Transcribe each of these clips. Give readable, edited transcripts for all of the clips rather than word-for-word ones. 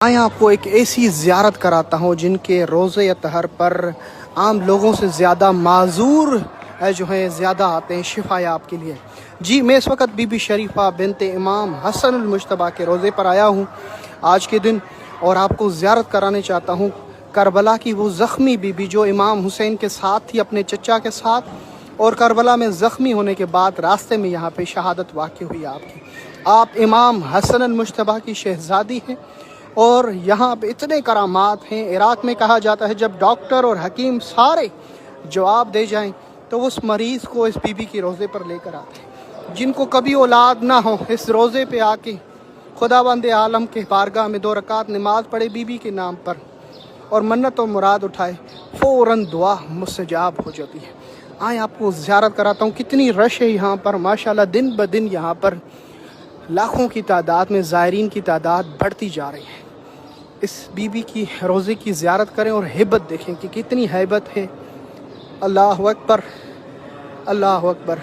मैं आपको एक ऐसी ज़ियारत कराता हूँ जिनके रोज़े अतहर पर आम लोगों से ज़्यादा माजूर जो हैं ज़्यादा आते हैं शिफा आपके लिए। जी मैं इस वक्त बीबी शरीफा बिनते इमाम हसन अल मुश्तबा के रोज़े पर आया हूँ आज के दिन, और आपको ज़ियारत कराने चाहता हूँ करबला की वो ज़ख्मी बीबी जो इमाम हुसैन के साथ थी अपने चचा के साथ, और करबला में ज़ख्मी होने के बाद रास्ते में यहाँ पे शहादत वाक़ई हुई आपकी। आप इमाम हसन अल मुश्तबा की शहज़ादी हैं और यहाँ पे इतने करामात हैं। इराक़ में कहा जाता है जब डॉक्टर और हकीम सारे जवाब दे जाएं तो उस मरीज़ को इस बीबी के रोज़े पर लेकर आते हैं। जिनको कभी औलाद ना हो इस रोज़े पे आके खुदावंद आलम के बारगाह में 2 रकात नमाज पढ़े बीबी के नाम पर और मन्नत और मुराद उठाए, फ़ौरन दुआ मुस्तजाब हो जाती है। आए आपको ज़ियारत कराता हूँ। कितनी रश है यहाँ पर माशाल्लाह, दिन ब दिन यहाँ पर लाखों की तादाद में ज़ायरीन की तादाद बढ़ती जा रही है। इस बीबी की रोज़े की ज़ियारत करें और हिब्बत देखें कि कितनी हैबत है। अल्लाह अकबर, अल्लाह अकबर।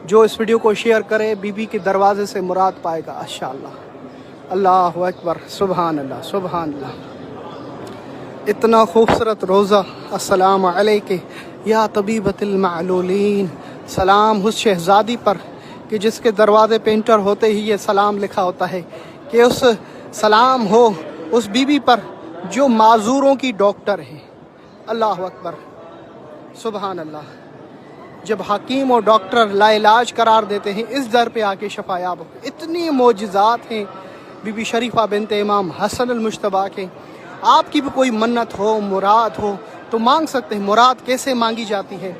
जो इस वीडियो को शेयर करे बीबी के दरवाज़े से मुराद पाएगा इंशाअल्लाह। अल्लाह अकबर, सुबहान अल्लाह, सुबहान अल्लाह। इतना खूबसूरत रोज़ा। अस्सलाम अलैके या तबीबतिल मालूलीन। सलाम उस शहज़ादी पर कि जिसके दरवाज़े पे इंटर होते ही ये सलाम लिखा होता है कि उस सलाम हो उस बीबी पर जो माजूरों की डॉक्टर है। अल्लाह अकबर, सुबहान अल्लाह। जब हकीम और डॉक्टर लाइलाज करार देते हैं इस दर पे आके शफायाब हो। इतनी मोजिज़ात हैं बीबी शरीफा बिनते इमाम हसन अल मुश्तबा के। आपकी भी कोई मन्नत हो मुराद हो तो मांग सकते हैं। मुराद कैसे मांगी जाती है,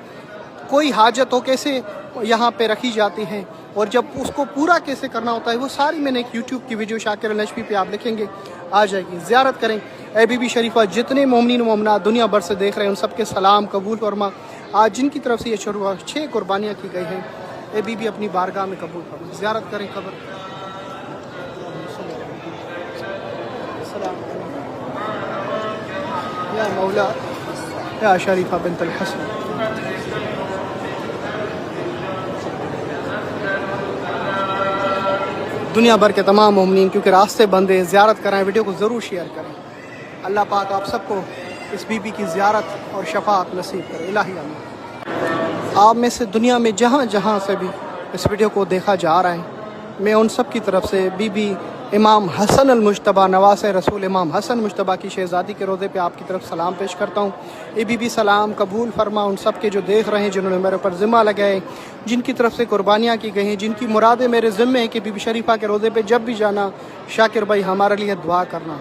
कोई हाजत हो कैसे यहाँ पे रखी जाती है, और जब उसको पूरा कैसे करना होता है वो सारी मैंने एक यूट्यूब की वीडियो शाकिर नजफी पे आप लिखेंगे आ जाएगी। ज़ियारत करें ए बीबी शरीफा। जितने मोमिनीन मोमिनात दुनिया भर से देख रहे हैं उन सबके सलाम कबूल फरमा। आज जिनकी तरफ से ये शुरू 6 कुर्बानियाँ की गई हैं ए बीबी अपनी बारगाह में कबूल फरमा। ज़ियारत करें कब्र। या मौला या शरीफा बिनत अल हसन। दुनिया भर के तमाम मोमिनीन क्योंकि रास्ते बंद हैं, ज़ियारत कराएं, वीडियो को ज़रूर शेयर करें। अल्लाह पाक आप सबको इस बीबी की ज़ियारत और शफाअत नसीब करे। इलाही आमीन। आप में से दुनिया में जहाँ जहाँ से भी इस वीडियो को देखा जा रहा है, मैं उन सब की तरफ से बीबी इमाम हसन अल मुश्तबा नवासे रसूल इमाम हसन मुश्तबा की शहज़ादी के रोज़े पे आपकी तरफ सलाम पेश करता हूँ। ये बीबी सलाम कबूल फरमा उन सब के जो देख रहे हैं, जिन्होंने मेरे ऊपर ज़िम्मा लगाए, जिनकी तरफ से कुर्बानियाँ की गई हैं, जिनकी मुरादें मेरे ज़िम्मे हैं कि बीबी शरीफा के रोज़े पे जब भी जाना शाकिर भाई हमारे लिए दुआ करना।